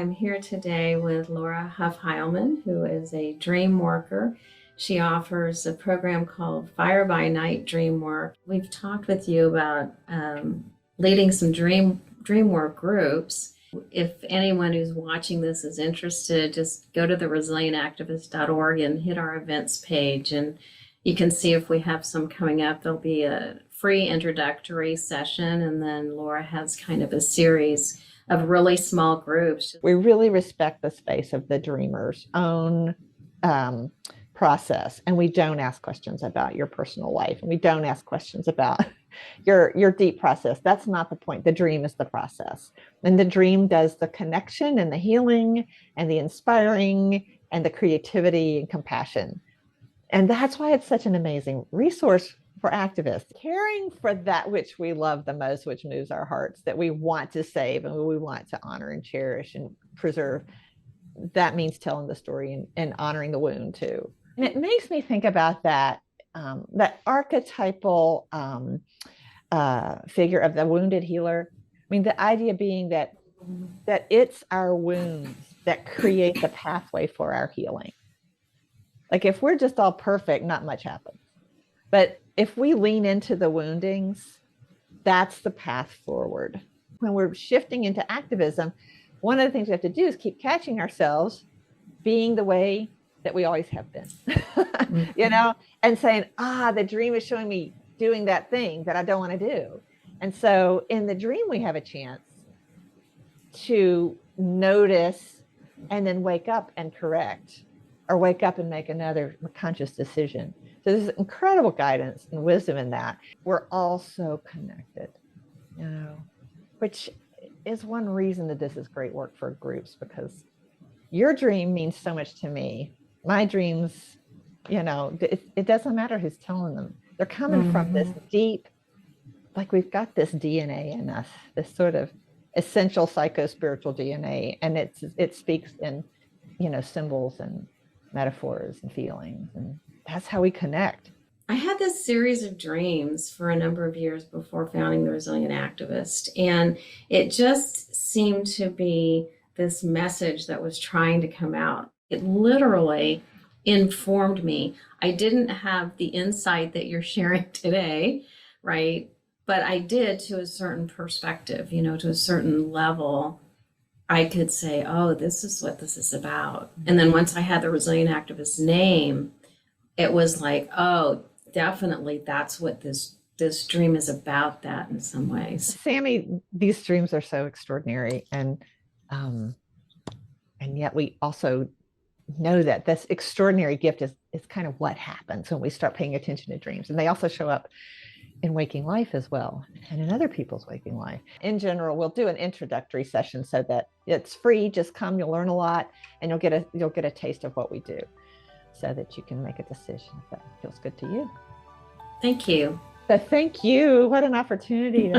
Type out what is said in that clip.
I'm here today with Laura Huff Hileman, who is a dreamworker. She offers a program called Fire by Night Dreamwork. We've talked with you about leading some dreamwork groups. If anyone who's watching this is interested, just go to the resilientactivist.org and hit our events page, and you can see if we have some coming up. There'll be a free introductory session, and then Laura has kind of a series of really small groups. We really respect the space of the dreamer's own process, and we don't ask questions about your personal life, and we don't ask questions about your deep process. That's not the point. The dream is the process, and the dream does the connection and the healing and the inspiring and the creativity and compassion. And that's why it's such an amazing resource for activists, caring for that which we love the most, which moves our hearts, that we want to save and we want to honor and cherish and preserve. That means telling the story and honoring the wound too. And it makes me think about that archetypal figure of the wounded healer. I mean, the idea being that it's our wounds that create the pathway for our healing. Like if we're just all perfect, not much happens. But if we lean into the woundings, that's the path forward. When we're shifting into activism, one of the things we have to do is keep catching ourselves being the way that we always have been, and saying, the dream is showing me doing that thing that I don't want to do. And so in the dream, we have a chance to notice and then wake up and correct, or wake up and make another conscious decision. So there's incredible guidance and wisdom in that. We're all so connected, which is one reason that this is great work for groups, because your dream means so much to me. My dreams, it doesn't matter who's telling them. They're coming from this deep, like we've got this DNA in us, this sort of essential psycho-spiritual DNA. And it speaks in, symbols and metaphors and feelings, and that's how we connect. I had this series of dreams for a number of years before founding the Resilient Activist, and it just seemed to be this message that was trying to come out. It literally informed me. I didn't have the insight that you're sharing today, right? But I did, to a certain perspective, to a certain level. I could say, oh, this is what this is about. And then once I had the Resilient Activist name, it was like, oh, definitely that's what this dream is about, that in some ways. Sammy, these dreams are so extraordinary. And yet we also know that this extraordinary gift is kind of what happens when we start paying attention to dreams. And they also show up in waking life as well, and in other people's waking life. In general, we'll do an introductory session so that it's free. Just come, you'll learn a lot, and you'll get a taste of what we do, so that you can make a decision if that feels good to you. Thank you. So thank you. What an opportunity.